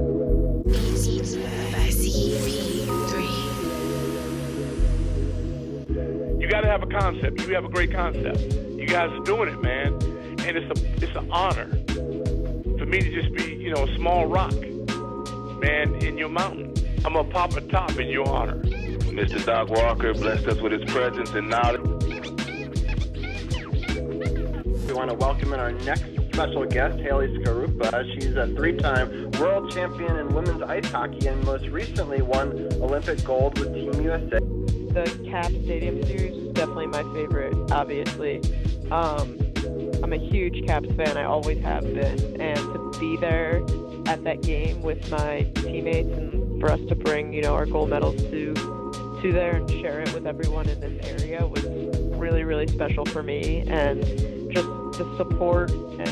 You got to have a concept. You have a great concept. You guys are doing it, man, and it's an honor for me to just be, a small rock, man, in your mountain. I'm gonna pop a top in your honor. Mr. Doc Walker blessed us with his presence and knowledge. We want to welcome in our next special guest, Haley Skarupa. She's a three-time world champion in women's ice hockey and most recently won Olympic gold with Team USA. The Cap Stadium Series is definitely my favorite, obviously. I'm a huge Caps fan, I always have been, and to be there at that game with my teammates and for us to bring, our gold medals to there and share it with everyone in this area was really, really special for me, and just the support and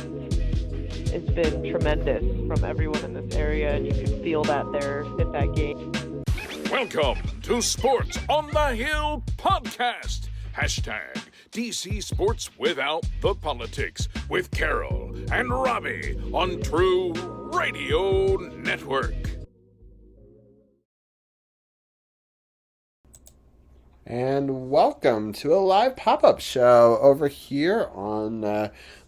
it's been tremendous from everyone in this area, and you can feel that there at that game. Welcome to Sports on the Hill podcast. Hashtag DC Sports Without the Politics with Carol and Robbie on True Radio Network. And welcome to a live pop-up show over here on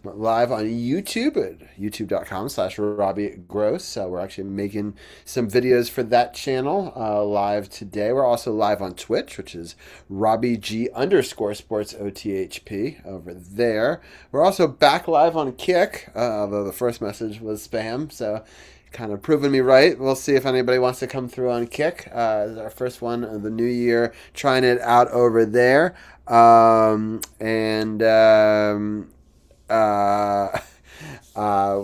live on YouTube at youtube.com/RobbieGross. We're actually making some videos for that channel live today. We're also live on Twitch, which is RobbieG_SportsOTHP over there. We're also back live on Kick, although the first message was spam, so kind of proving me right. We'll see if anybody wants to come through on Kick. This is our first one of the new year, trying it out over there.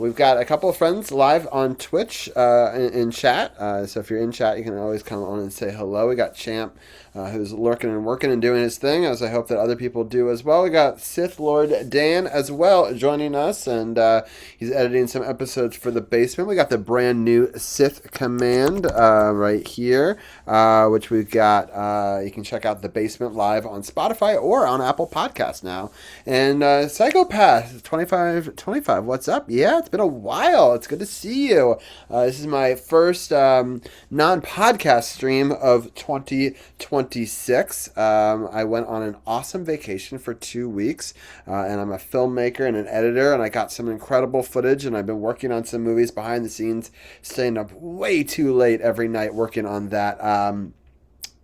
We've got a couple of friends live on Twitch in chat. So if you're in chat, you can always come on and say hello. We got Champ, who's lurking and working and doing his thing, as I hope that other people do as well. We got Sith Lord Dan as well joining us, and he's editing some episodes for The Basement. We got the brand new Sith Command right here, which we've got. You can check out The Basement live on Spotify or on Apple Podcasts now. And Psychopath 2525, what's up? Yeah, it's been a while. It's good to see you. This is my first non-podcast stream of 2026. I went on an awesome vacation for 2 weeks, and I'm a filmmaker and an editor, and I got some incredible footage, and I've been working on some movies behind the scenes, staying up way too late every night working on that. I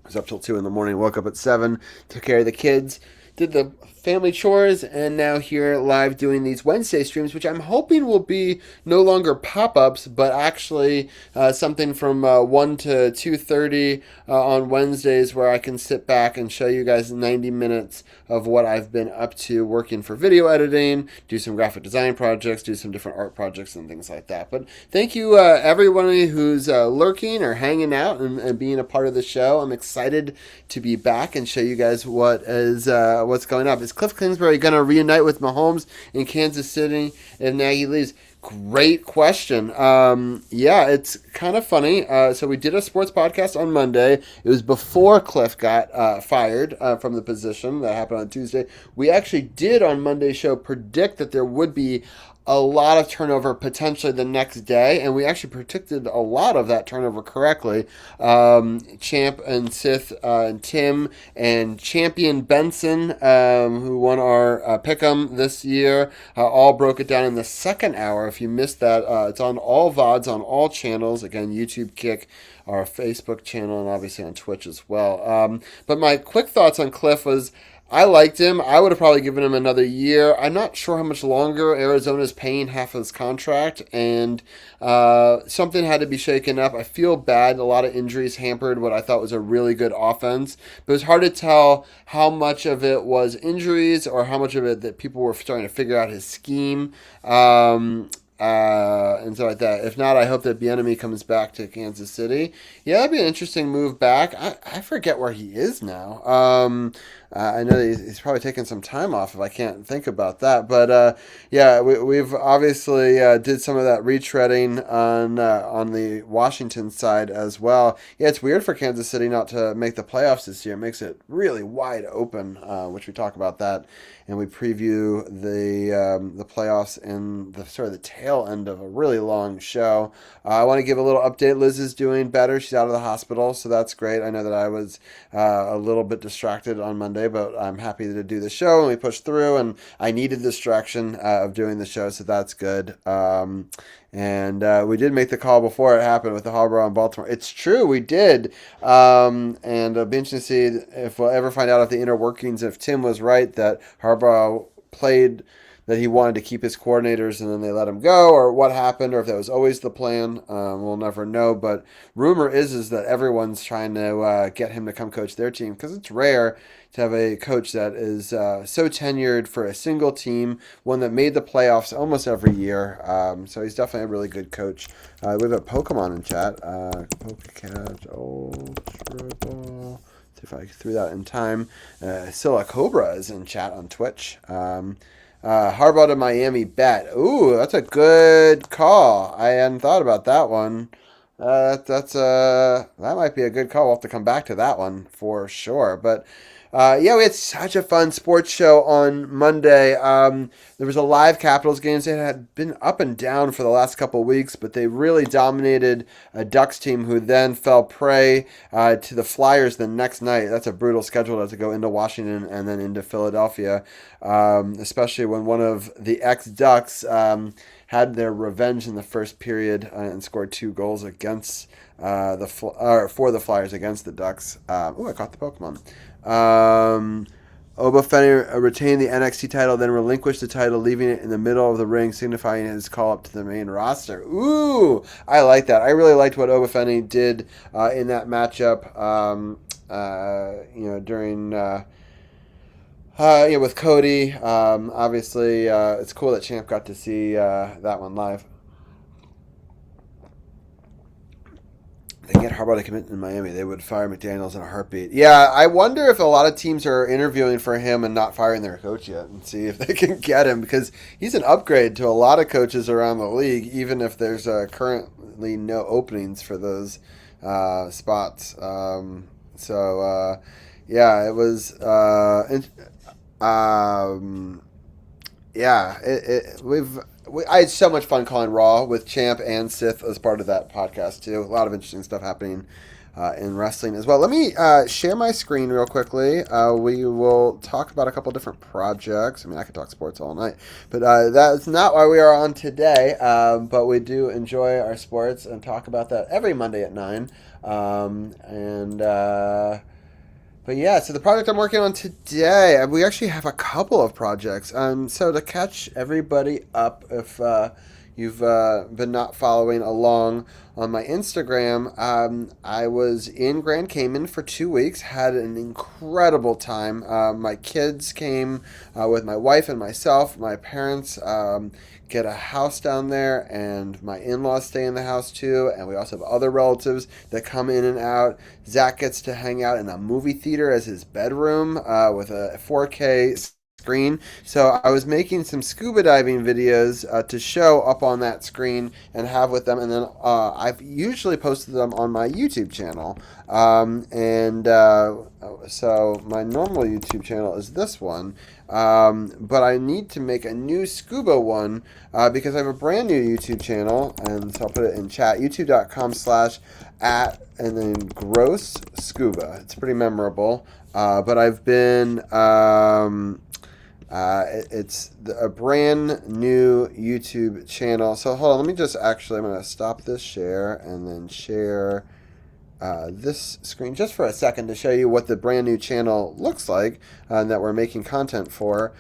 was up till 2 in the morning, woke up at 7, took care of the kids, did the family chores, and now here live doing these Wednesday streams, which I'm hoping will be no longer pop-ups, but actually something from 1 to 2:30 on Wednesdays, where I can sit back and show you guys 90 minutes of what I've been up to working for video editing, do some graphic design projects, do some different art projects and things like that. But thank you everybody who's lurking or hanging out and being a part of the show. I'm excited to be back and show you guys what's going up. Is Cliff Kingsbury going to reunite with Mahomes in Kansas City if Nagy leaves? Great question. Yeah, it's kind of funny. So we did a sports podcast on Monday. It was before Cliff got fired from the position. That happened on Tuesday. We actually did on Monday's show predict that there would be a lot of turnover potentially the next day, and we actually predicted a lot of that turnover correctly. Champ and Sith and Tim and Champion Benson, who won our Pick'em this year, all broke it down in the second hour. If you missed that, it's on all VODs, on all channels. Again, YouTube, Kick, our Facebook channel, and obviously on Twitch as well. But my quick thoughts on Cliff was, I liked him. I would have probably given him another year. I'm not sure how much longer. Arizona's paying half of his contract, and something had to be shaken up. I feel bad. A lot of injuries hampered what I thought was a really good offense. But it was hard to tell how much of it was injuries or how much of it that people were starting to figure out his scheme. And so like that. If not, I hope that Bieniemy comes back to Kansas City. Yeah, that'd be an interesting move back. I forget where he is now. I know that he's probably taking some time off if I can't think about that. But yeah, we've obviously did some of that retreading on the Washington side as well. Yeah, it's weird for Kansas City not to make the playoffs this year. It makes it really wide open, which we talk about that. And we preview the playoffs and the tail end of a really long show. I want to give a little update. Liz is doing better. She's out of the hospital, so that's great. I know that I was a little bit distracted on Monday, but I'm happy to do the show, and we pushed through, and I needed the distraction of doing the show, so that's good. And we did make the call before it happened with the Harbaugh in Baltimore. It's true, we did. And it'll be interesting to see if we'll ever find out if the inner workings, if Tim was right that Harbaugh played, that he wanted to keep his coordinators and then they let him go, or what happened, or if that was always the plan. We'll never know. But rumor is that everyone's trying to get him to come coach their team, because it's rare to have a coach that is so tenured for a single team, one that made the playoffs almost every year. So he's definitely a really good coach. We have a Pokemon in chat. Pokecat Ultra Ball. See if I threw that in time. Scylla Cobra is in chat on Twitch. Harbaugh to Miami bet. Ooh, that's a good call. I hadn't thought about that one. That might be a good call. We'll have to come back to that one for sure. But yeah, we had such a fun sports show on Monday. There was a live Capitals game. It had been up and down for the last couple of weeks, but they really dominated a Ducks team who then fell prey to the Flyers the next night. That's a brutal schedule to go into Washington and then into Philadelphia, especially when one of the ex-Ducks had their revenge in the first period and scored 2 goals against for the Flyers against the Ducks. Oh, I caught the Pokemon. Obafemi retained the NXT title, then relinquished the title, leaving it in the middle of the ring, signifying his call up to the main roster. Ooh, I like that. I really liked what Obafemi did in that matchup. During with Cody. Obviously, it's cool that Champ got to see that one live. They get Harbaugh to commit in Miami, they would fire McDaniels in a heartbeat. Yeah, I wonder if a lot of teams are interviewing for him and not firing their coach yet, and see if they can get him, because he's an upgrade to a lot of coaches around the league, even if there's currently no openings for those spots. Yeah, it was. I had so much fun calling Raw with Champ and Sith as part of that podcast too. A lot of interesting stuff happening in wrestling as well. Let me share my screen real quickly. We will talk about a couple different projects. I mean, I could talk sports all night, but that's not why we are on today. But we do enjoy our sports and talk about that every Monday at 9. But yeah, so the project I'm working on today, we actually have a couple of projects. So to catch everybody up, if you've been not following along on my Instagram, I was in Grand Cayman for 2 weeks, had an incredible time. My kids came with my wife and myself. My parents get a house down there, and my in-laws stay in the house too, and we also have other relatives that come in and out. Zach gets to hang out in a movie theater as his bedroom with a 4K screen. So I was making some scuba diving videos to show up on that screen and have with them, and then I've usually posted them on my YouTube channel. So my normal YouTube channel is this one, but I need to make a new scuba one because I have a brand new YouTube channel, and so I'll put it in chat, youtube.com/@ and then Gross Scuba. It's pretty memorable, but I've been it's a brand new YouTube channel. So hold on, let me just I'm going to stop this share and then share this screen just for a second to show you what the brand new channel looks like that we're making content for.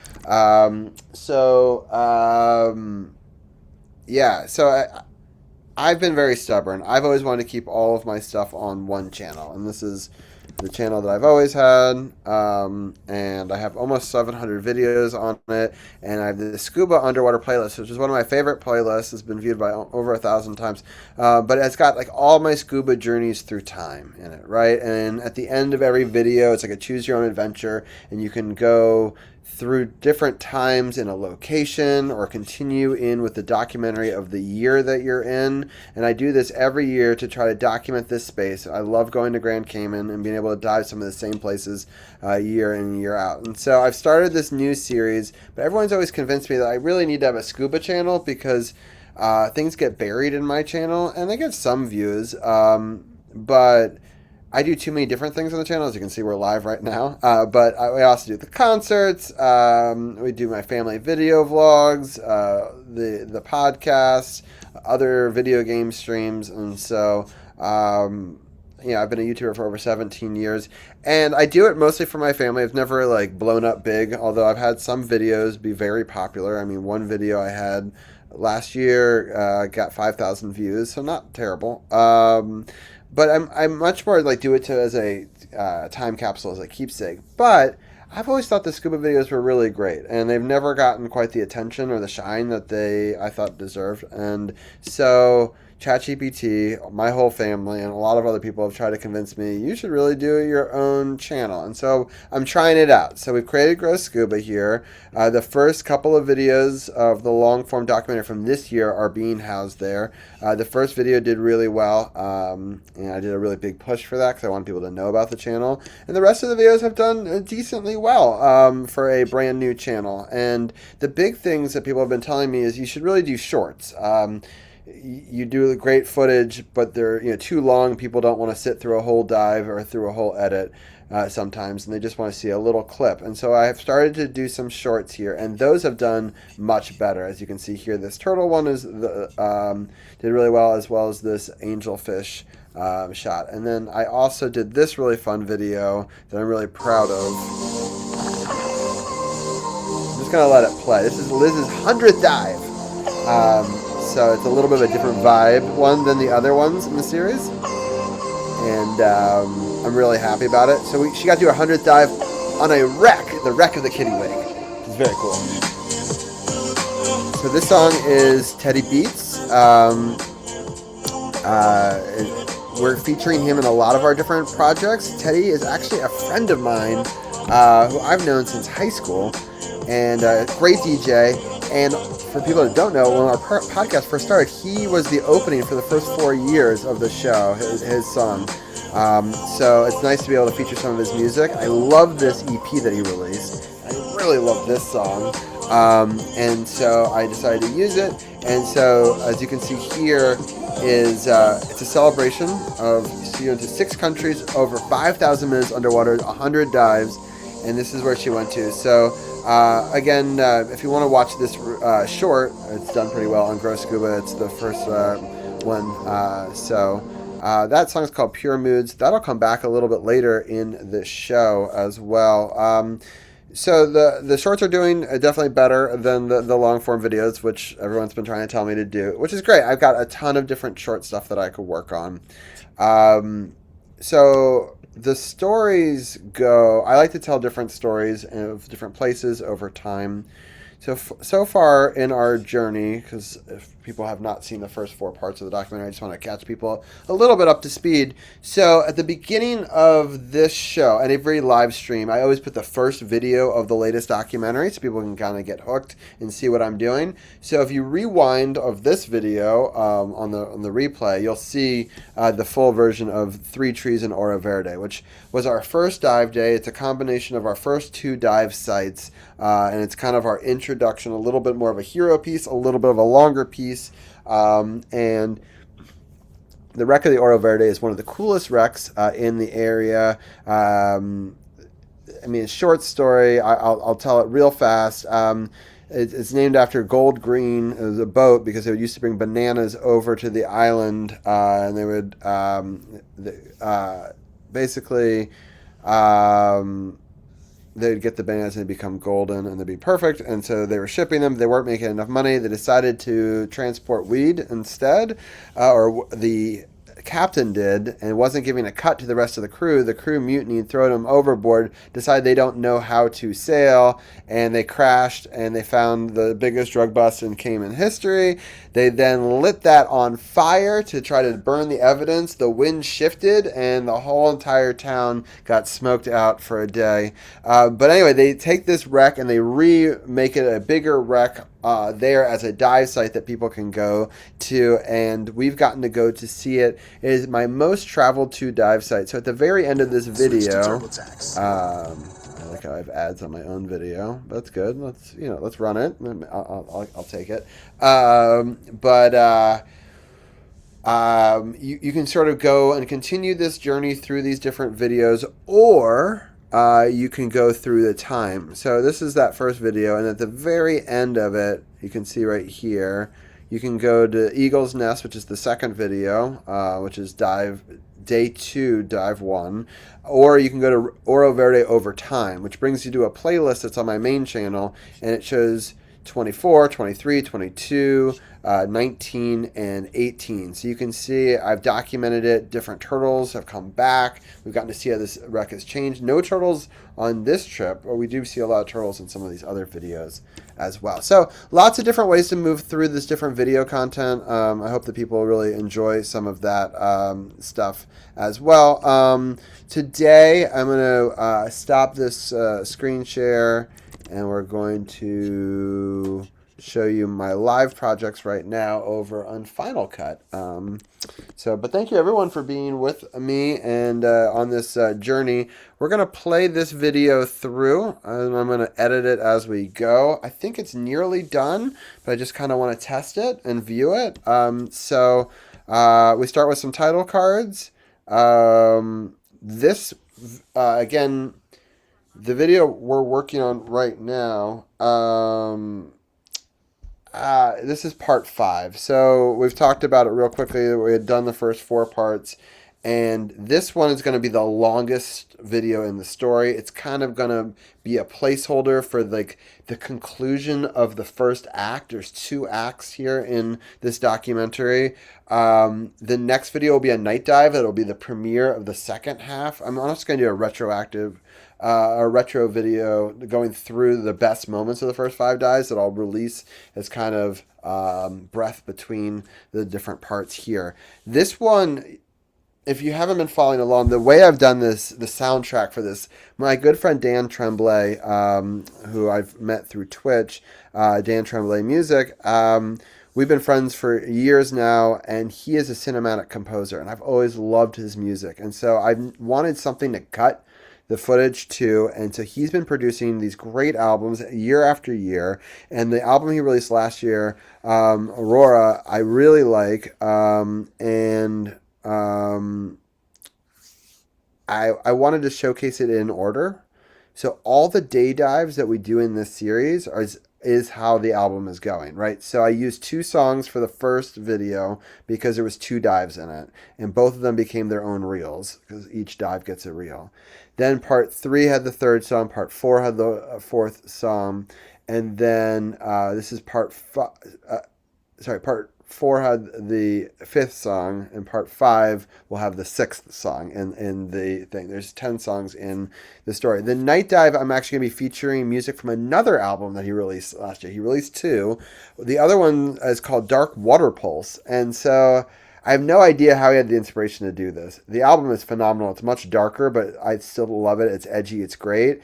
I've been very stubborn. I've always wanted to keep all of my stuff on one channel, and this is the channel that I've always had, and I have almost 700 videos on it, and I have the Scuba Underwater playlist, which is one of my favorite playlists. It's been viewed by over 1,000 times, but it's got like all my scuba journeys through time in it, right? And at the end of every video, it's like a choose your own adventure, and you can go through different times in a location or continue in with the documentary of the year that you're in. And I do this every year to try to document this space. I love going to Grand Cayman and being able to dive some of the same places year in and year out. And so I've started this new series, but everyone's always convinced me that I really need to have a scuba channel because things get buried in my channel, and they get some views, but I do too many different things on the channel. As you can see, we're live right now. But we also do the concerts. We do my family video vlogs, the podcasts, other video game streams. And so, I've been a YouTuber for over 17 years. And I do it mostly for my family. I've never, blown up big, although I've had some videos be very popular. I mean, one video I had last year got 5,000 views, so not terrible. But I'm much more do it as a time capsule, as a keepsake. But I've always thought the scuba videos were really great, and they've never gotten quite the attention or the shine that I thought deserved. And so ChatGPT, my whole family, and a lot of other people have tried to convince me you should really do your own channel. And so I'm trying it out. So we've created Gross Scuba here. The first couple of videos of the long form documentary from this year are being housed there. The first video did really well, and I did a really big push for that because I want people to know about the channel. And the rest of the videos have done decently well for a brand new channel. And the big things that people have been telling me is you should really do shorts. You do great footage, but they're too long. People don't want to sit through a whole dive or through a whole edit sometimes, and they just want to see a little clip. And so I have started to do some shorts here, and those have done much better. As you can see here, this turtle one did really well as this angelfish shot. And then I also did this really fun video that I'm really proud of. I'm just going to let it play. This is Liz's 100th dive. So it's a little bit of a different vibe one than the other ones in the series. And I'm really happy about it. So she got to do her 100th dive on a wreck, the wreck of the Kitty Wake. It's very cool. So this song is Teddy Beats. We're featuring him in a lot of our different projects. Teddy is actually a friend of mine who I've known since high school, and a great DJ. And for people that don't know, when our podcast first started, he was the opening for the first 4 years of the show, his song. So it's nice to be able to feature some of his music. I love this EP that he released. I really love this song. And so I decided to use it. And so, as you can see here, it's a celebration of she went to 6 countries, over 5,000 minutes underwater, 100 dives, and this is where she went to. So again, if you want to watch this short, it's done pretty well on Gross Scuba. It's the first one. That song is called Pure Moods. That'll come back a little bit later in the show as well. So the shorts are doing definitely better than the long form videos, which everyone's been trying to tell me to do, which is great. I've got a ton of different short stuff that I could work on. So the stories go, I like to tell different stories of different places over time. So far in our journey, because if people have not seen the first 4 parts of the documentary, I just want to catch people a little bit up to speed. So at the beginning of this show, and every live stream, I always put the first video of the latest documentary so people can kind of get hooked and see what I'm doing. So if you rewind of this video on the replay, you'll see the full version of 3 Trees in Oro Verde, which was our first dive day. It's a combination of our first 2 dive sites, and it's kind of our introduction, a little bit more of a hero piece, a little bit of a longer piece. And the wreck of the Oro Verde is one of the coolest wrecks in the area. Short story. I'll tell it real fast. It's named after Gold Green. It was a boat because they used to bring bananas over to the island, and they would basically they'd get the bananas and they'd become golden and they'd be perfect. And so they were shipping them. They weren't making enough money. They decided to transport weed instead, or the captain did, and wasn't giving a cut to the rest of the crew. The crew mutinied, threw them overboard, decided they don't know how to sail, and they crashed, and they found the biggest drug bust in Cayman history. They then lit that on fire to try to burn the evidence. The wind shifted, and the whole entire town got smoked out for a day. But anyway, they take this wreck, and they remake it a bigger wreck there as a dive site that people can go to, and we've gotten to go to see it. It is my most traveled to dive site. So at the very end of this video, I like how I have ads on my own video. That's good. Let's run it. I'll take it. You can sort of go and continue this journey through these different videos, or you can go through the time. So this is that first video, and at the very end of it, you can see right here, you can go to Eagle's Nest, which is the second video, which is Day 2, Dive 1, or you can go to Oro Verde Over Time, which brings you to a playlist that's on my main channel, and it shows 24, 23, 22, 19, and 18. So you can see I've documented it. Different turtles have come back. We've gotten to see how this wreck has changed. No turtles on this trip, but we do see a lot of turtles in some of these other videos as well. So lots of different ways to move through this different video content. I hope that people really enjoy some of that stuff as well. Today I'm going to stop this screen share, and we're going to show you my live projects right now over on Final Cut. But thank you everyone for being with me and on this journey. We're going to play this video through, and I'm going to edit it as we go. I think it's nearly done, but I just kind of want to test it and view it. We start with some title cards. Again, the video we're working on right now, this is part 5. So we've talked about it real quickly. We had done the first 4 parts, and this one is going to be the longest video in the story. It's kind of going to be a placeholder for like the conclusion of the first act. There's 2 acts here in this documentary. The next video will be a night dive. It'll be the premiere of the second half. I'm just going to do a retro video going through the best moments of the first 5 dives that I'll release as kind of breath between the different parts here. This one, if you haven't been following along, the way I've done this, the soundtrack for this, my good friend Dan Tremblay, who I've met through Twitch, Dan Tremblay Music, we've been friends for years now, and he is a cinematic composer, and I've always loved his music. And so I wanted something to cut the footage too, and so he's been producing these great albums year after year. And the album he released last year, Aurora, I really like, I wanted to showcase it in order. So all the day dives that we do in this series is how the album is going, right? So I used 2 songs for the first video because there was 2 dives in it, and both of them became their own reels because each dive gets a reel. Then part 3 had the 3rd song, part 4 had the 4th song, and then this is part 4 had the 5th song, and part 5 will have the 6th song in the thing. There's 10 songs in the story. The night dive, I'm actually going to be featuring music from another album that he released last year. He released 2. The other one is called Dark Water Pulse, and so I have no idea how he had the inspiration to do this. The album is phenomenal. It's much darker, but I still love it. It's edgy. It's great.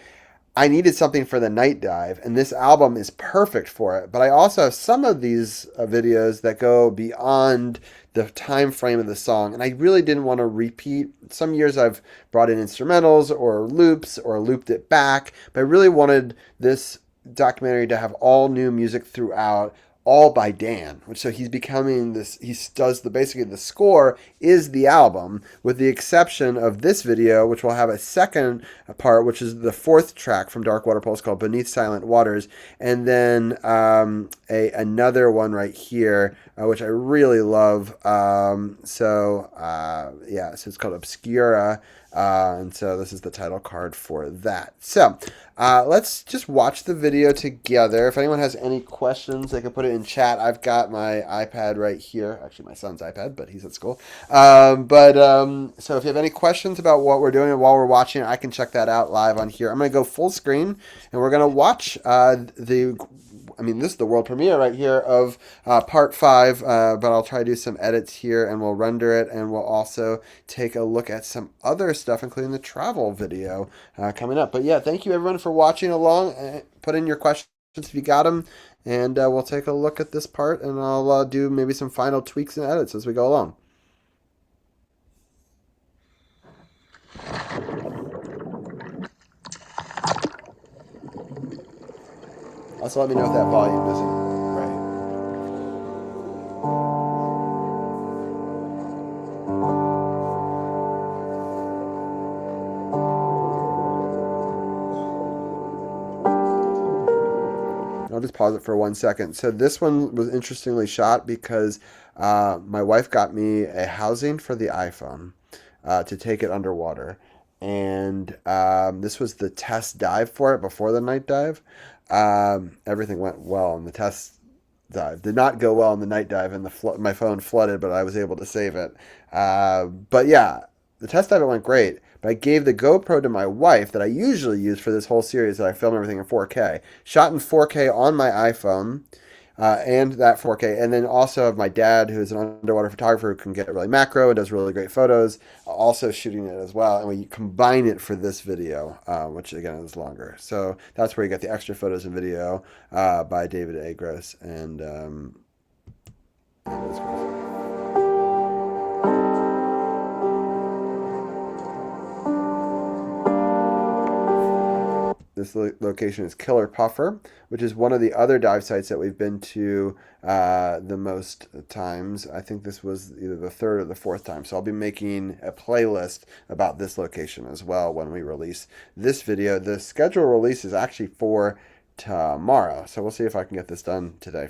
I needed something for the night dive, and this album is perfect for it. But I also have some of these videos that go beyond the time frame of the song, and I really didn't want to repeat. Some years I've brought in instrumentals or loops or looped it back, but I really wanted this documentary to have all new music throughout, all by Dan, which so he's becoming this. He does basically the score is the album, with the exception of this video, which will have a second part, which is the 4th track from Dark Water Pulse called Beneath Silent Waters, and then another one right here, which I really love. So it's called Obscura. And so this is the title card for that. So let's just watch the video together. If anyone has any questions, they can put it in chat. I've got my iPad right here. Actually, my son's iPad, but he's at school. So if you have any questions about what we're doing and while we're watching, I can check that out live on here. I'm going to go full screen, and we're going to watch this is the world premiere right here of part 5, but I'll try to do some edits here, and we'll render it, and we'll also take a look at some other stuff, including the travel video coming up. But yeah, thank you everyone for watching along. Put in your questions if you got them, and we'll take a look at this part, and I'll do maybe some final tweaks and edits as we go along. Also, let me know if that volume isn't right. I'll just pause it for 1 second. So this one was interestingly shot because my wife got me a housing for the iPhone to take it underwater. And this was the test dive for it before the night dive. Everything went well in the test dive. Did not go well in the night dive, and my phone flooded, but I was able to save it. But yeah, the test dive, it went great. But I gave the GoPro to my wife that I usually use for this whole series that I film everything in 4K. Shot in 4K on my iPhone, and that 4K. And then also of my dad, who's an underwater photographer who can get really macro and does really great photos, also shooting it as well. And we combine it for this video, which again is longer. So that's where you get the extra photos and video by David A. Gross. And that's great. This location is Killer Puffer, which is one of the other dive sites that we've been to the most times. I think this was either the third or the fourth time. So I'll be making a playlist about this location as well when we release this video. The scheduled release is actually for tomorrow. So we'll see if I can get this done today.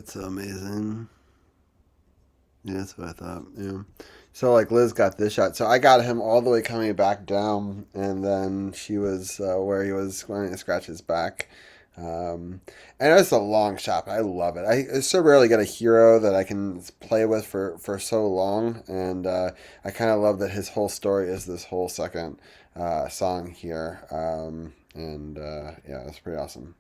That's so amazing. Yeah, that's what I thought. Yeah. So like Liz got this shot. So I got him all the way coming back down, and then she was where he was going to scratch his back. And it's a long shot, but I love it. I so rarely get a hero that I can play with for so long, and I kind of love that his whole story is this whole second song here. And yeah, it's pretty awesome.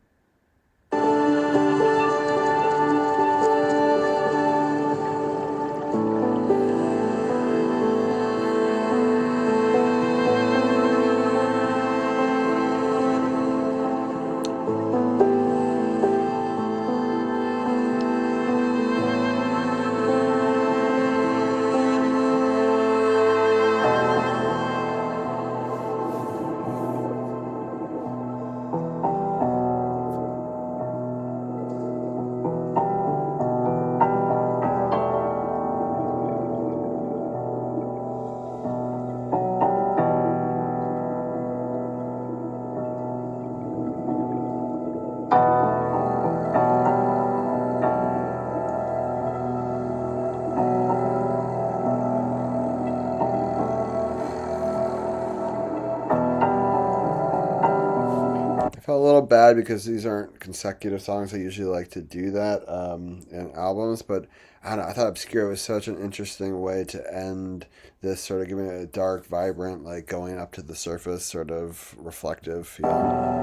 A little bad because these aren't consecutive songs. I usually like to do that in albums, but I don't know. I thought Obscure was such an interesting way to end this, sort of giving it a dark, vibrant, like going up to the surface, sort of reflective feel.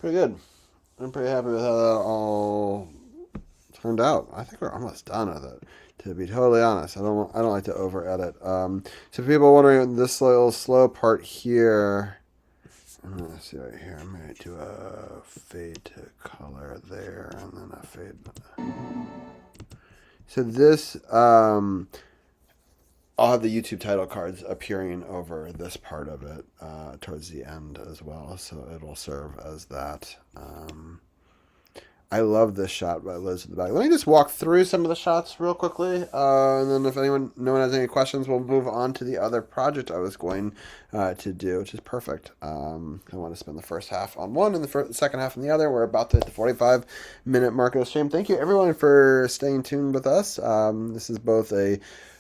Pretty good. I'm pretty happy with how that all turned out. I think we're almost done with it. To be totally honest, I don't like to over edit. So people wondering this little slow part here. I'm gonna see right here. I'm gonna do a fade to color there, and then a fade. So this, I'll have the YouTube title cards appearing over this part of it towards the end as well, so it'll serve as that. I love this shot by Liz at the back. Let me just walk through some of the shots real quickly, and then if no one has any questions, we'll move on to the other project I was going to do, which is perfect. I want to spend the first half on one and the second half on the other. We're about to hit the 45-minute mark of the stream. Thank you, everyone, for staying tuned with us. This is both a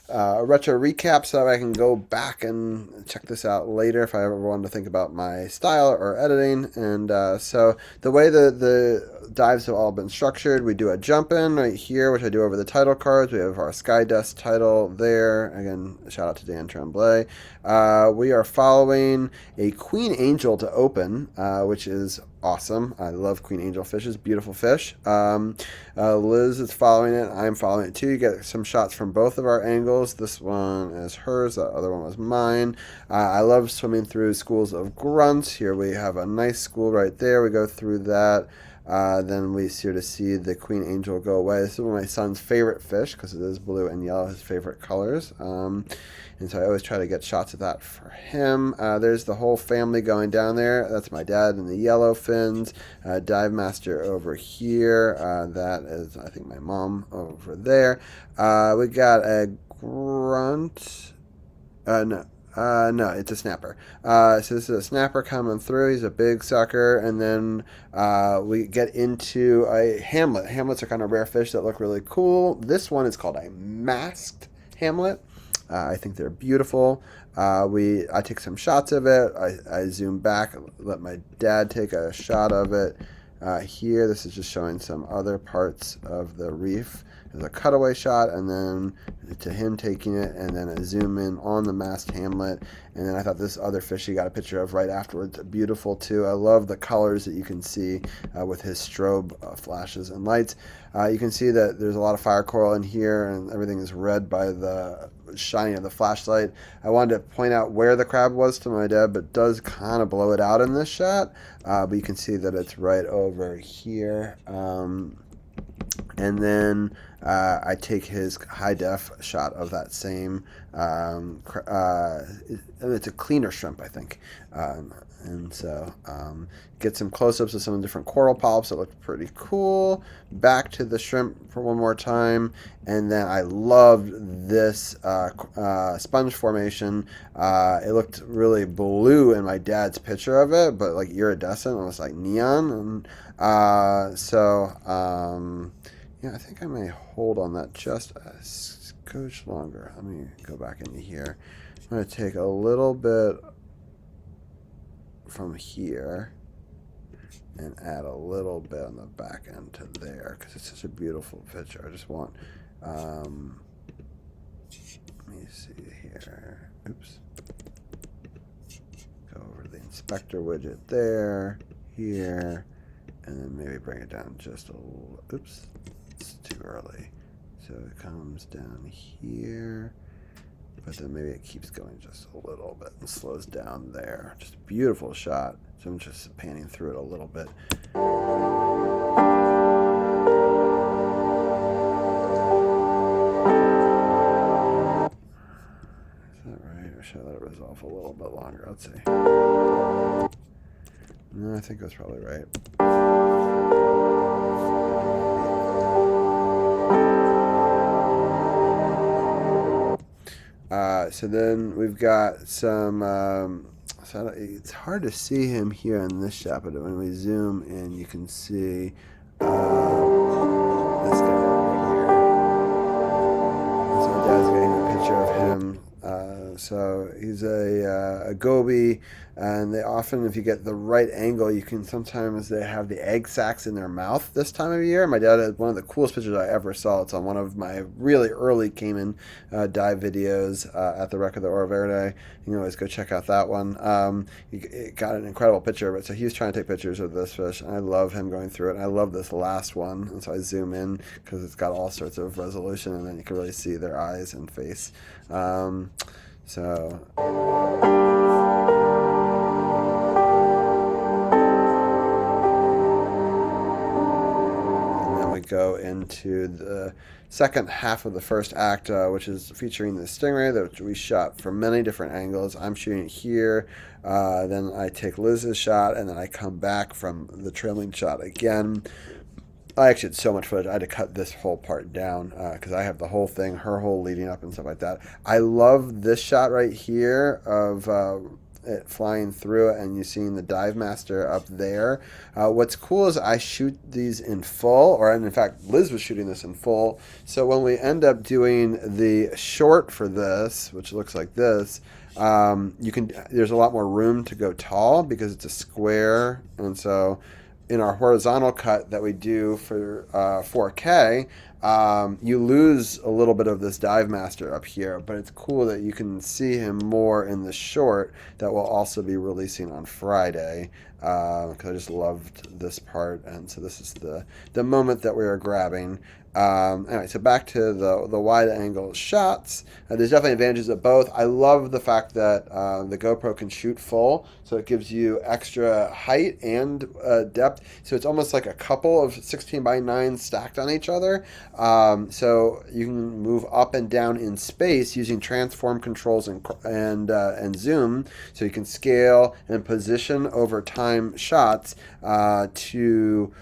retro recap so that I can go back and check this out later if I ever wanted to think about my style or editing. And so the way the dives have all been structured, we do a jump in right here, which I do over the title cards. We have our Sky Dust title there. Again, shout out to Dan Tremblay. We are following a Queen Angel to open, which is awesome. I love Queen Angel fishes. Beautiful fish. Liz is following it. I'm following it too. You get some shots from both of our angles. This one is hers. The other one was mine. I love swimming through schools of grunts. Here we have a nice school right there. We go through that. Then we see to see the Queen Angel go away. This is one of my son's favorite fish because it is blue and yellow, his favorite colors. And so I always try to get shots of that for him. There's the whole family going down there. That's my dad and the yellow fins. Dive Master over here. That is, I think, my mom over there. We got a grunt. No, it's a snapper. So this is a snapper coming through. He's a big sucker. And then we get into a hamlet. Hamlets are kind of rare fish that look really cool. This one is called a masked hamlet. I think they're beautiful. I take some shots of it. I zoom back, let my dad take a shot of it. Here, this is just showing some other parts of the reef. There's a cutaway shot, and then to him taking it, and then a zoom in on the masked hamlet. And then I thought this other fish he got a picture of right afterwards, beautiful too. I love the colors that you can see with his strobe flashes and lights. You can see that there's a lot of fire coral in here, and everything is red by the shining of the flashlight. I wanted to point out where the crab was to my dad, but does kind of blow it out in this shot. But you can see that it's right over here. And then I take his high def shot of that same. It's a cleaner shrimp, I think. And so get some close-ups of some different coral polyps that look pretty cool. Back to the shrimp for one more time. And then I loved this sponge formation. It looked really blue in my dad's picture of it, but like iridescent, almost like neon. And yeah, I think I may hold on that just a skosh longer. Let me go back into here. I'm going to take a little bit from here and add a little bit on the back end to there because it's such a beautiful picture. I just want, let me see here. Oops. Go over the inspector widget there, here, and then maybe bring it down just a little. Oops. It's too early. So it comes down here, but then maybe it keeps going just a little bit and slows down there. Just a beautiful shot. So I'm just panning through it a little bit. Is that right? Or should I let it resolve a little bit longer? Let's see. No, I think that's probably right. So then we've got some, so it's hard to see him here in this shot, but when we zoom in, you can see this guy right here. So my dad's getting a picture of him. So he's a goby, and they often, if you get the right angle, you can sometimes they have the egg sacs in their mouth this time of year. My dad had one of the coolest pictures I ever saw. It's on one of my really early Cayman dive videos at the Wreck of the Oro Verde. You can always go check out that one. He got an incredible picture of it. So he was trying to take pictures of this fish, and I love him going through it. And I love this last one, and so I zoom in because it's got all sorts of resolution, and then you can really see their eyes and face. So and then we go into the second half of the first act, which is featuring the stingray that we shot from many different angles. I'm shooting here, then I take Liz's shot, and then I come back from the trailing shot again. I actually had so much footage, I had to cut this whole part down because I have the whole thing, her whole leading up and stuff like that. I love this shot right here of it flying through it, and you're seeing the dive master up there. What's cool is I shoot these in full, or in fact, Liz was shooting this in full. So when we end up doing the short for this, which looks like this, there's a lot more room to go tall because it's a square, and so in our horizontal cut that we do for 4K, you lose a little bit of this dive master up here, but it's cool that you can see him more in the short that we'll also be releasing on Friday, because I just loved this part, and so this is the moment that we are grabbing. Anyway, so back to the wide angle shots. There's definitely advantages of both. I love the fact that the GoPro can shoot full, so it gives you extra height and depth. So it's almost like a couple of 16:9 stacked on each other. So you can move up and down in space using transform controls and zoom. So you can scale and position over time shots to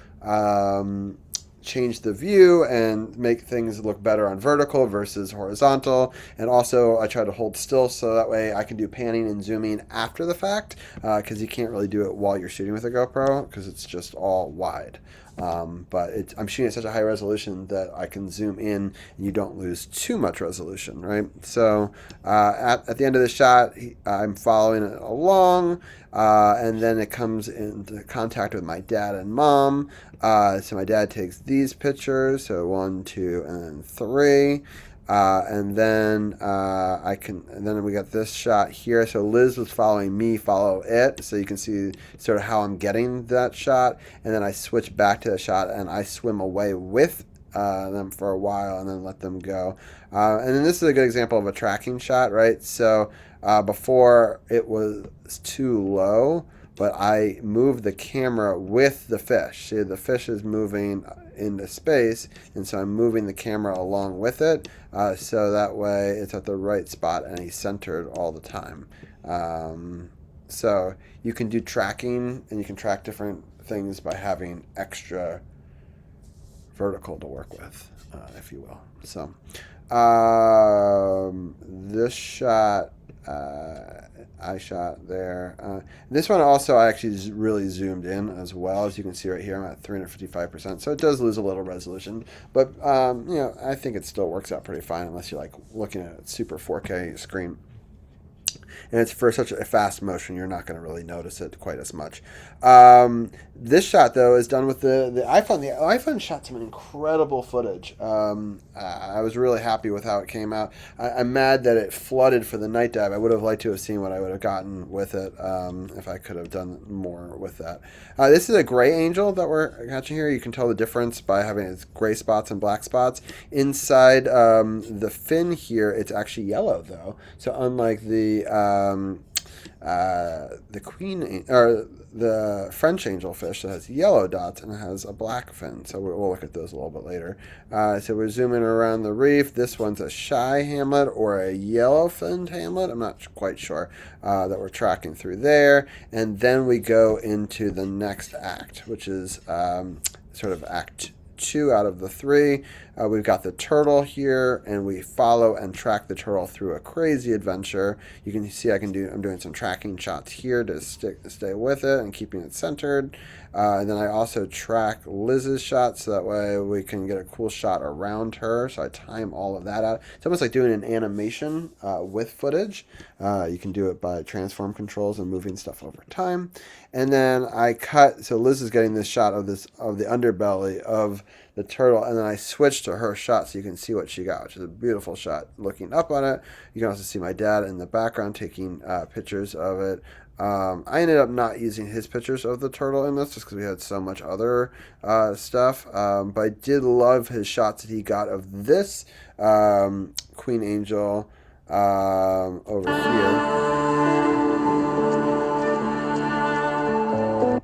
change the view and make things look better on vertical versus horizontal. And also I try to hold still so that way I can do panning and zooming after the fact, because you can't really do it while you're shooting with a GoPro because it's just all wide. But I'm shooting at such a high resolution that I can zoom in and you don't lose too much resolution, right? So at the end of the shot, I'm following it along, and then it comes into contact with my dad and mom. So my dad takes these pictures, so 1, 2, and then 3. And then and then we got this shot here. So Liz was following me, follow it. So you can see sort of how I'm getting that shot. And then I switch back to the shot and I swim away with them for a while and then let them go. And then this is a good example of a tracking shot, right? So before it was too low, but I moved the camera with the fish. See, the fish is moving into space, and so I'm moving the camera along with it, so that way it's at the right spot and he's centered all the time. So you can do tracking, and you can track different things by having extra vertical to work with, if you will. So this shot I shot there. This one also I actually really zoomed in as well. As you can see right here, I'm at 355%, so it does lose a little resolution, but I think it still works out pretty fine unless you're like looking at a super 4K screen. And it's for such a fast motion, you're not going to really notice it quite as much. This shot, though, is done with the iPhone. The iPhone shot some incredible footage. I was really happy with how it came out. I'm mad that it flooded for the night dive. I would have liked to have seen what I would have gotten with it if I could have done more with that. This is a gray angel that we're catching here. You can tell the difference by having its gray spots and black spots. Inside the fin here, it's actually yellow, though. So unlike the queen or the French angelfish that has yellow dots and has a black fin, so we'll look at those a little bit later. So we're zooming around the reef. This one's a shy hamlet or a yellow-finned hamlet. I'm not quite sure that we're tracking through there. And then we go into the next act, which is sort of act 2 out of the 3. We've got the turtle here, and we follow and track the turtle through a crazy adventure. You can see I'm doing some tracking shots here to stay with it and keeping it centered. And then I also track Liz's shots so that way we can get a cool shot around her. So I time all of that out. It's almost like doing an animation with footage. You can do it by transform controls and moving stuff over time. And then I cut, so Liz is getting this shot of the underbelly of the turtle, and then I switched to her shot so you can see what she got, which is a beautiful shot. Looking up on it, you can also see my dad in the background taking pictures of it. I ended up not using his pictures of the turtle in this just because we had so much other stuff, but I did love his shots that he got of this queen angel over here.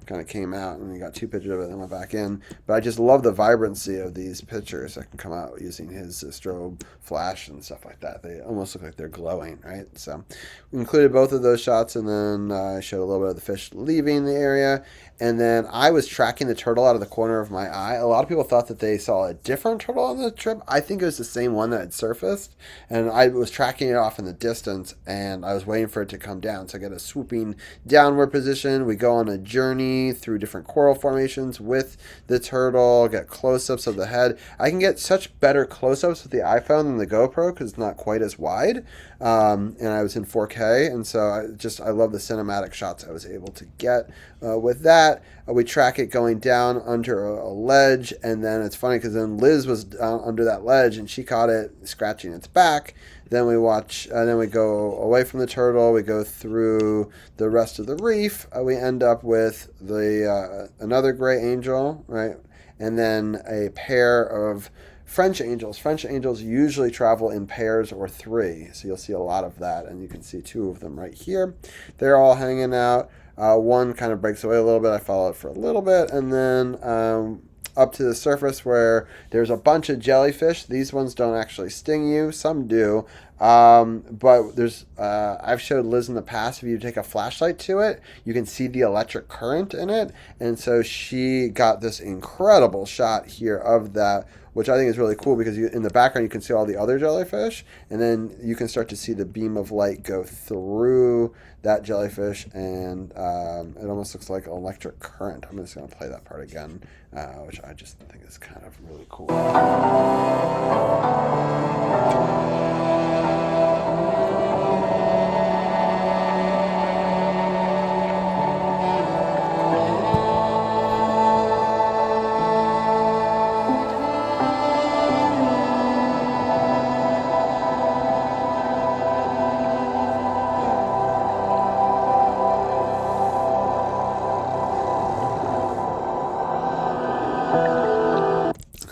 kind of came out, and we got 2 pictures of it, and then went back in. But I just love the vibrancy of these pictures that can come out using his strobe flash and stuff like that. They almost look like they're glowing, right? So we included both of those shots, and then I showed a little bit of the fish leaving the area. And then I was tracking the turtle out of the corner of my eye. A lot of people thought that they saw a different turtle on the trip. I think it was the same one that had surfaced. And I was tracking it off in the distance, and I was waiting for it to come down. So I get a swooping downward position. We go on a journey through different coral formations with the turtle, get close-ups of the head. I can get such better close-ups with the iPhone than the GoPro because it's not quite as wide. And I was in 4K, and so I love the cinematic shots I was able to get with that. We track it going down under a ledge, and then it's funny because then Liz was down under that ledge, and she caught it scratching its back. Then we go away from the turtle. We go through the rest of the reef. We end up with another gray angel, right, and then a pair of French angels. French angels usually travel in pairs or 3, so you'll see a lot of that, and you can see 2 of them right here. They're all hanging out. One kind of breaks away a little bit. I follow it for a little bit, and then up to the surface where there's a bunch of jellyfish. These ones don't actually sting you. Some do. But there's I've showed Liz in the past, if you take a flashlight to it, you can see the electric current in it. And so she got this incredible shot here of that, which I think is really cool because in the background you can see all the other jellyfish, and then you can start to see the beam of light go through that jellyfish, and it almost looks like electric current. I'm just going to play that part again, which I just think is kind of really cool.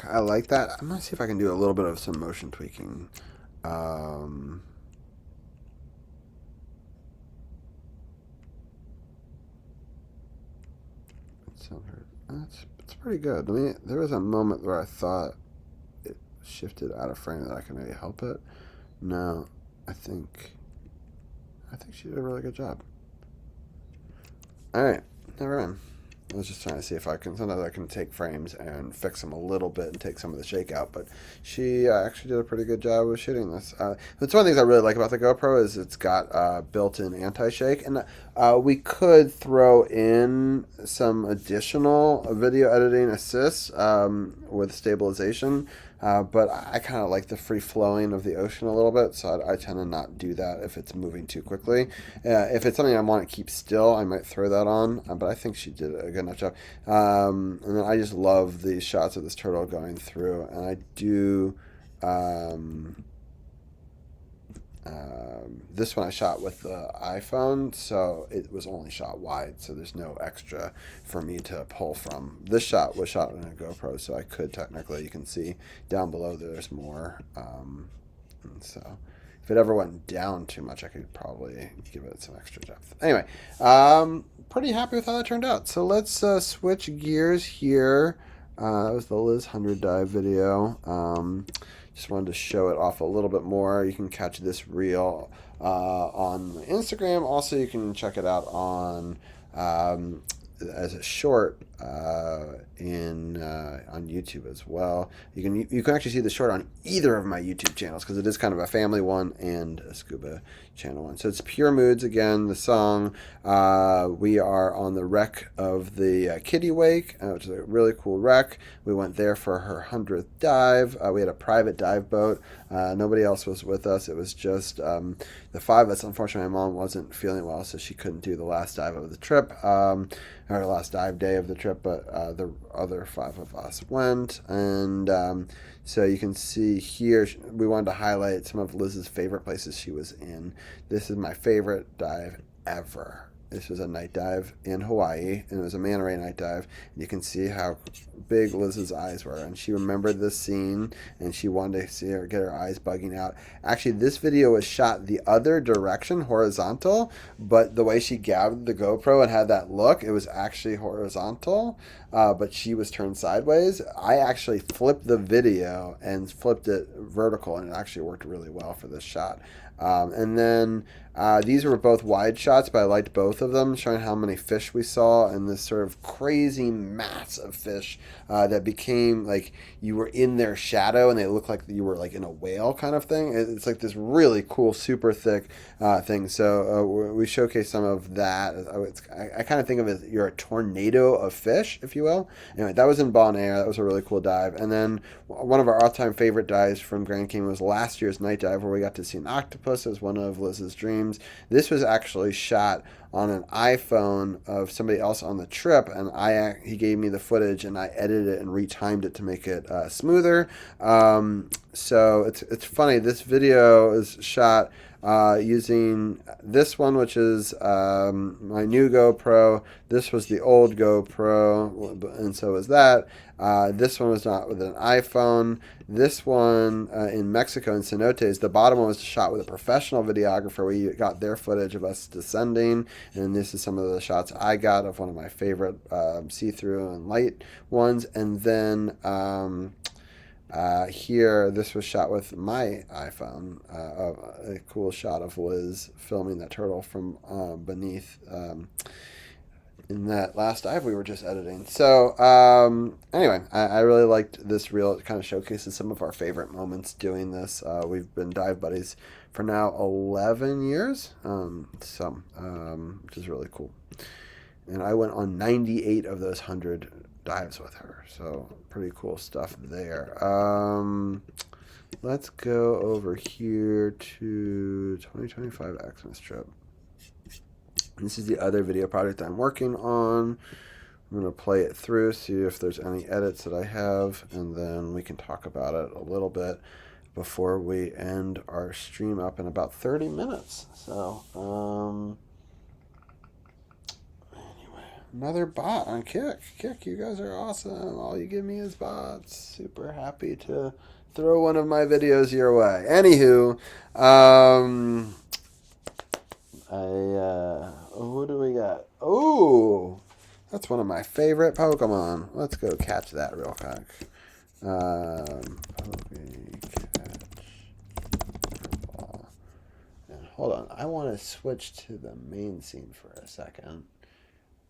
I like that. I'm going to see if I can do a little bit of some motion tweaking. It's pretty good. I mean, there was a moment where I thought it shifted out of frame that I can maybe help it. No, I think she did a really good job. All right, never mind. I was just trying to see if sometimes I can take frames and fix them a little bit and take some of the shake out, but she actually did a pretty good job of shooting this. It's one of the things I really like about the GoPro is it's got built-in anti-shake, and we could throw in some additional video editing assists with stabilization, but I kind of like the free flowing of the ocean a little bit, so I tend to not do that if it's moving too quickly. If it's something I want to keep still, I might throw that on, but I think she did a good enough job. And then I just love these shots of this turtle going through, and I do this one I shot with the iPhone, so it was only shot wide, so there's no extra for me to pull from. This shot was shot on a GoPro, so I could technically, you can see down below there's more, and so if it ever went down too much, I could probably give it some extra depth. Anyway, pretty happy with how that turned out. So let's switch gears here. That was the Liz 100 dive video. Just wanted to show it off a little bit more. You can catch this reel on Instagram. Also, you can check it out on as a short on YouTube as well. You can actually see the short on either of my YouTube channels because it is kind of a family one and a scuba channel one. So it's Pure Moods again. The song we are on the wreck of the Kitty Wake, which is a really cool wreck. We went there for her 100th dive. We had a private dive boat. Nobody else was with us. It was just the 5 of us. Unfortunately, my mom wasn't feeling well, so she couldn't do the last dive of the trip, or the last dive day of the trip, but the other 5 of us went. And so you can see here, we wanted to highlight some of Liz's favorite places she was in. This is my favorite dive ever. This was a night dive in Hawaii, and it was a manta ray night dive. And you can see how big Liz's eyes were, and she remembered this scene, and she wanted to see her get her eyes bugging out. Actually, this video was shot the other direction, horizontal, but the way she gathered the GoPro and had that look, it was actually horizontal, but she was turned sideways. I actually flipped the video and flipped it vertical, and it actually worked really well for this shot. And then these were both wide shots, but I liked both of them, showing how many fish we saw and this sort of crazy mass of fish that became like you were in their shadow and they looked like you were like in a whale kind of thing. It's like this really cool, super thick thing. So we showcased some of that. I kind of think of it as you're a tornado of fish, if you will. Anyway, that was in Bon Air. That was a really cool dive. And then one of our all-time favorite dives from Grand Cayman was last year's night dive, where we got to see an octopus as one of Liz's dreams. This was actually shot on an iPhone of somebody else on the trip, and he gave me the footage, and I edited it and retimed it to make it smoother. So it's funny. This video is shot using this one, which is my new GoPro. This was the old GoPro, and so was that. This one was not with an iPhone. This one in Mexico, in Cenotes, the bottom one was shot with a professional videographer. We got their footage of us descending, and this is some of the shots I got of one of my favorite see-through and light ones. And then here, this was shot with my iPhone, a cool shot of Liz filming that turtle from beneath in that last dive we were just editing. So anyway, I really liked this reel. It kind of showcases some of our favorite moments doing this. We've been dive buddies for now 11 years, which is really cool. And I went on 98 of those 100 dives with her, so pretty cool stuff there. Let's go over here to 2025 Xmas trip. This is the other video project I'm working on. I'm going to play it through, see if there's any edits that I have, and then we can talk about it a little bit before we end our stream up in about 30 minutes. So, another bot on Kick. Kick, you guys are awesome. All you give me is bots. Super happy to throw one of my videos your way. Anywho, who do we got? Oh, that's one of my favorite Pokemon. Let's go catch that real quick. Hold on. I want to switch to the main scene for a second.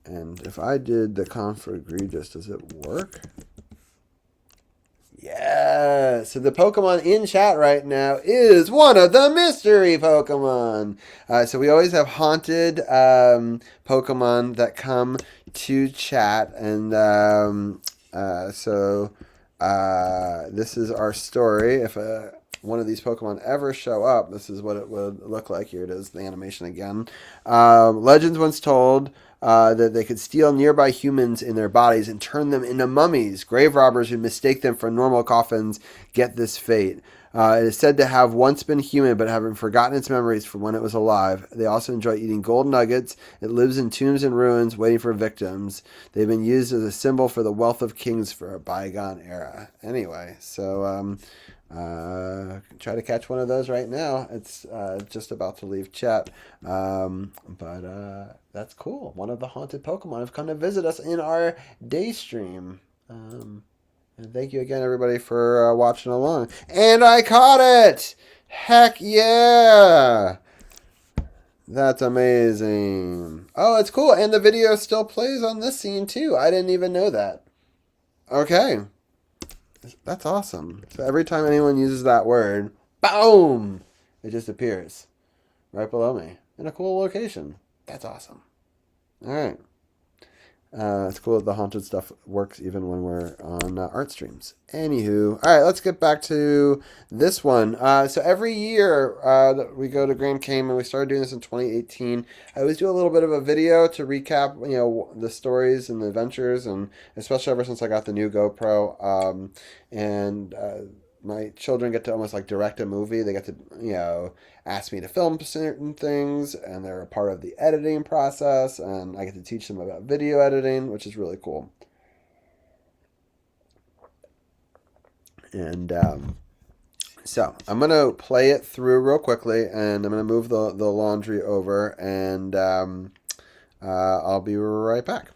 And if I did the Conflict Regis, does it work? Yeah. So the Pokemon in chat right now is one of the mystery Pokemon. So we always have haunted Pokemon that come to chat. And this is our story. If one of these Pokemon ever show up, this is what it would look like. Here it is, the animation again. Legends once told that they could steal nearby humans in their bodies and turn them into mummies. Grave robbers who mistake them for normal coffins get this fate. It is said to have once been human, but having forgotten its memories from when it was alive. They also enjoy eating gold nuggets. It lives in tombs and ruins, waiting for victims. They've been used as a symbol for the wealth of kings for a bygone era. Anyway, so try to catch one of those right now. It's just about to leave chat, but that's cool. One of the haunted Pokemon have come to visit us in our day stream. And thank you again, everybody, for watching along. And I caught it! Heck yeah! That's amazing. Oh, it's cool. And the video still plays on this scene, too. I didn't even know that. Okay. That's awesome. So every time anyone uses that word, boom! It just appears right below me in a cool location. That's awesome. All right. It's cool that the haunted stuff works even when we're on art streams. Anywho, all right, let's get back to this one. So every year that we go to Grand Cayman, we started doing this in 2018. I always do a little bit of a video to recap, the stories and the adventures, and especially ever since I got the new GoPro. my children get to almost like direct a movie. They get to, ask me to film certain things, and they're a part of the editing process, and I get to teach them about video editing, which is really cool. And so I'm going to play it through real quickly, and I'm going to move the laundry over, and I'll be right back.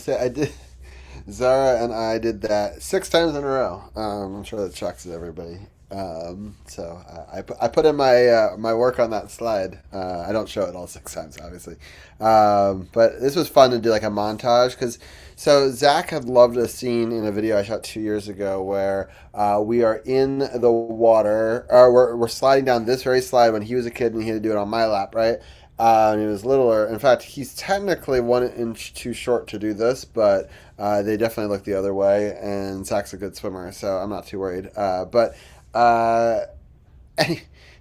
say I did. Zara and I did that 6 times in a row. I'm sure that shocks everybody. So I put in my work on that slide. I don't show it all 6 times, obviously, but this was fun to do like a montage because so Zach had loved a scene in a video I shot 2 years ago where we are in the water, or we're sliding down this very slide when he was a kid and he had to do it on my lap, right? And he was littler. In fact, he's technically 1 inch too short to do this, but they definitely look the other way. And Zach's a good swimmer, so I'm not too worried.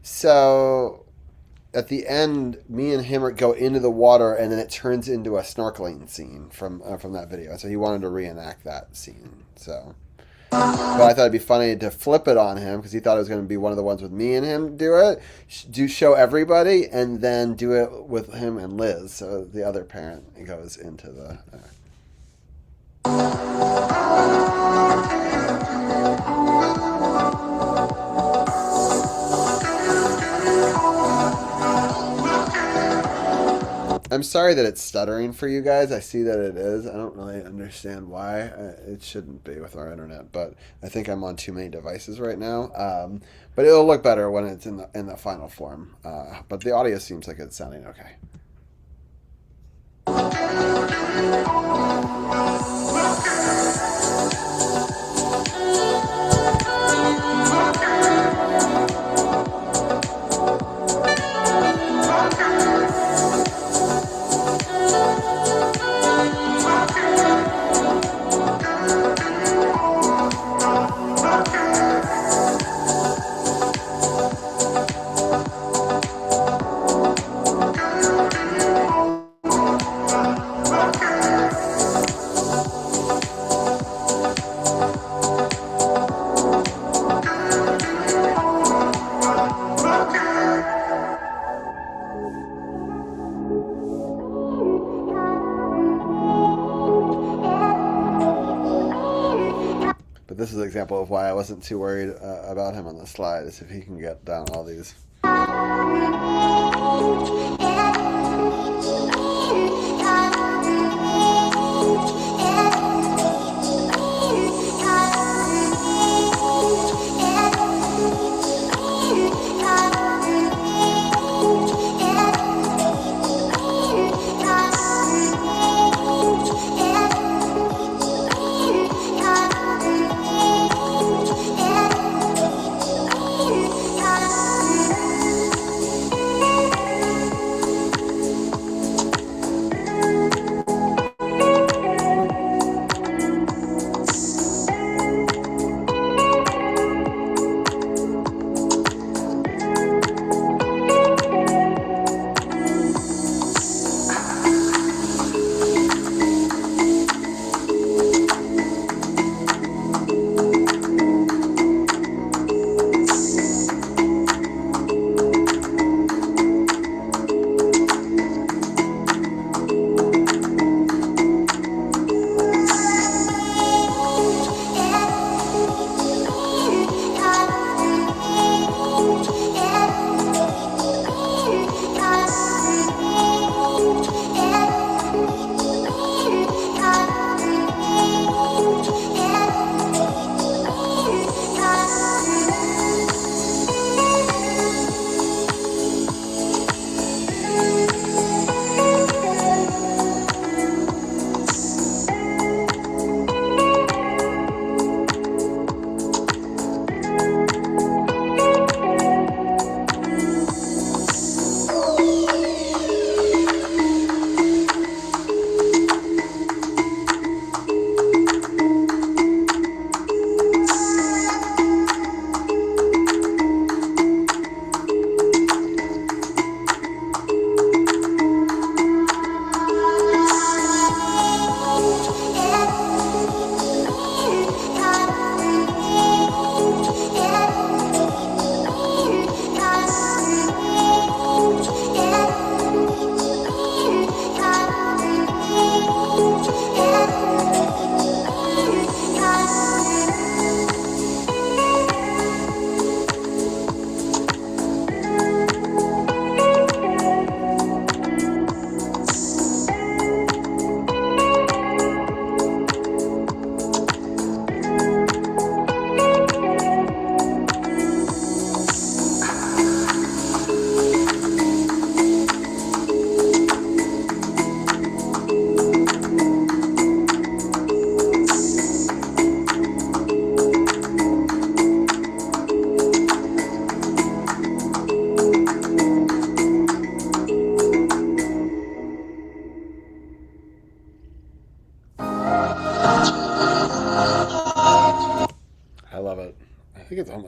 So at the end, me and him go into the water, and then it turns into a snorkeling scene from that video. So he wanted to reenact that scene. So, but I thought it'd be funny to flip it on him because he thought it was going to be one of the ones with me and him do it, show everybody, and then do it with him and Liz. So the other parent goes into the. I'm sorry that it's stuttering for you guys. I see that it is. I don't really understand why. It shouldn't be with our internet, but I think I'm on too many devices right now. But it'll look better when it's in the final form. But the audio seems like it's sounding okay. But this is an example of why I wasn't too worried about him on the slide, is if he can get down all these.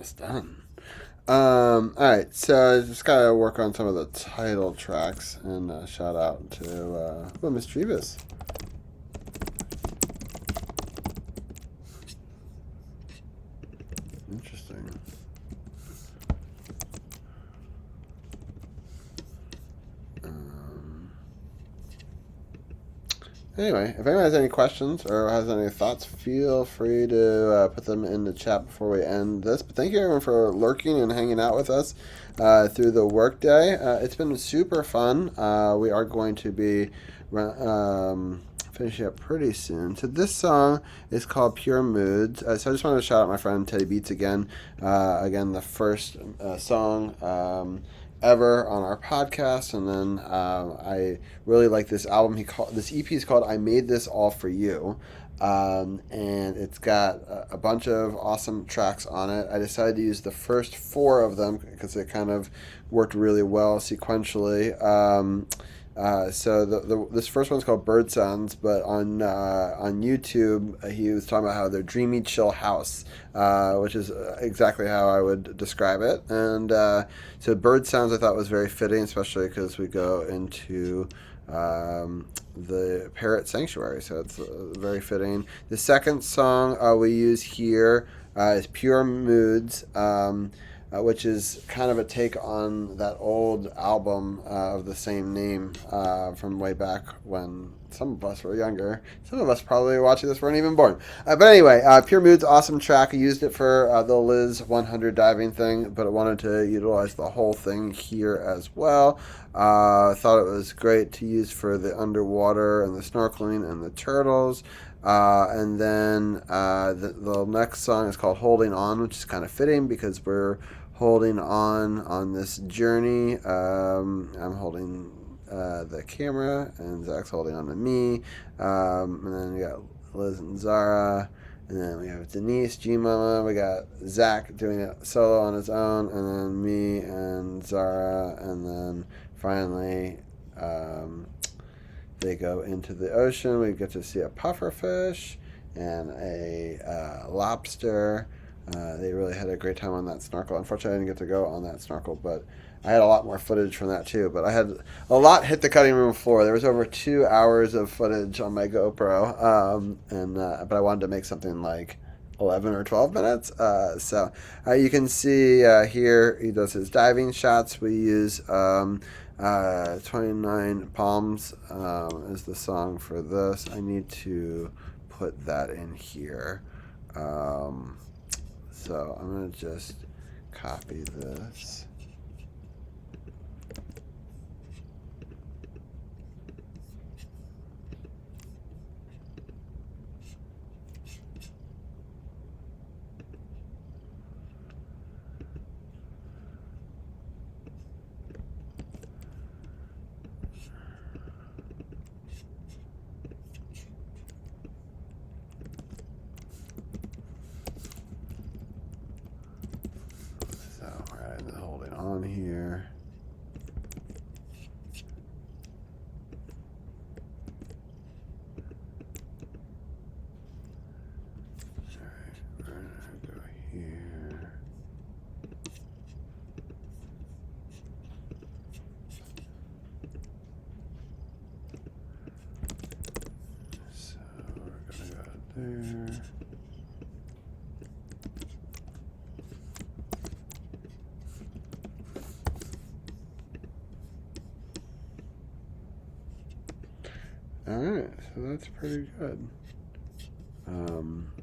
almost done. All right, so I just gotta work on some of the title tracks, and shout out to Mischievous. Interesting. Anyway, if anyone has any questions or has any thoughts, feel free to put them in the chat before we end this. But thank you everyone for lurking and hanging out with us through the workday. It's been super fun. We are going to be finishing up pretty soon. So this song is called Pure Moods. So I just wanted to shout out my friend Teddy Beats again. Again, the first song ever on our podcast, and then I really like this album. This EP is called "I Made This All for You," and it's got a bunch of awesome tracks on it. I decided to use the first 4 of them because they kind of worked really well sequentially. So this first one's called Bird Sounds, but on YouTube he was talking about how they're dreamy chill house, which is exactly how I would describe it. And so Bird Sounds I thought was very fitting, especially because we go into the Parrot Sanctuary, so it's very fitting. The second song we use here is Pure Moods. Which is kind of a take on that old album of the same name from way back when some of us were younger. Some of us probably watching this weren't even born. But anyway, Pure Moods, awesome track. I used it for the Liz 100 diving thing, but I wanted to utilize the whole thing here as well. Thought it was great to use for the underwater and the snorkeling and the turtles. And then the next song is called Holding On, which is kind of fitting because we're holding on this journey. I'm holding the camera, and Zach's holding on to me. And then we got Liz and Zara, and then we have Denise, G-Mama. We got Zach doing it solo on his own, and then me and Zara, and then finally they go into the ocean. We get to see a pufferfish and a lobster. They really had a great time on that snorkel. Unfortunately, I didn't get to go on that snorkel, but I had a lot more footage from that too. But I had a lot hit the cutting room floor. There was over 2 hours of footage on my GoPro, but I wanted to make something like 11 or 12 minutes. So you can see here he does his diving shots. We use 29 Palms is the song for this. I need to put that in here. So I'm going to just copy this. On here. Alright, we're gonna go here. So we're gonna go there. Alright, so that's pretty good.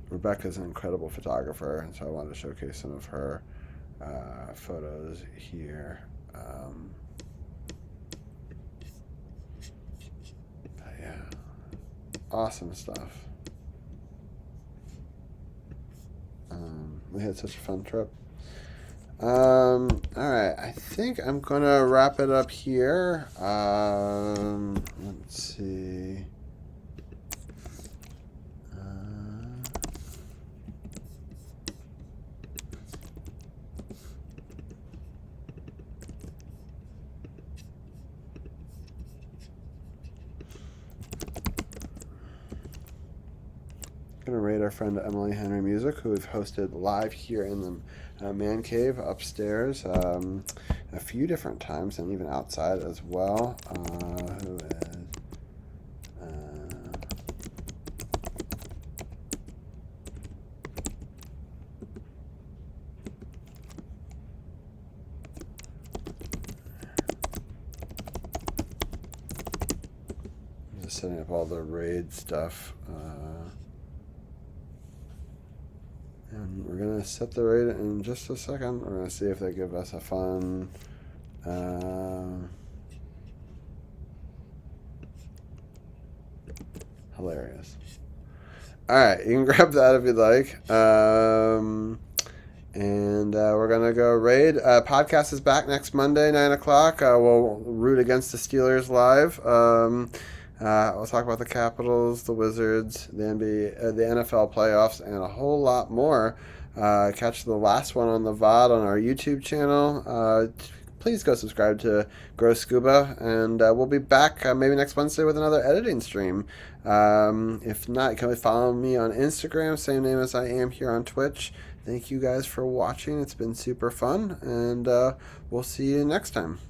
Rebecca's an incredible photographer, and so I wanted to showcase some of her photos here. But yeah, awesome stuff. We had such a fun trip. Alright, I think I'm gonna wrap it up here. Let's see. Going to rate our friend Emily Henry Music, who we've hosted live here in the man cave upstairs a few different times and even outside as well. Who is... just setting up all the raid stuff. And we're going to set the raid in just a second. We're going to see if they give us a fun... hilarious. Alright, you can grab that if you'd like. And we're going to go raid. Podcast is back next Monday, 9 o'clock. We'll root against the Steelers live. We'll talk about the Capitals, the Wizards, the NBA, the NFL playoffs, and a whole lot more. Catch the last one on the VOD on our YouTube channel. Please go subscribe to Gross Scuba, and we'll be back maybe next Wednesday with another editing stream. If not, you can follow me on Instagram, same name as I am here on Twitch. Thank you guys for watching. It's been super fun, and we'll see you next time.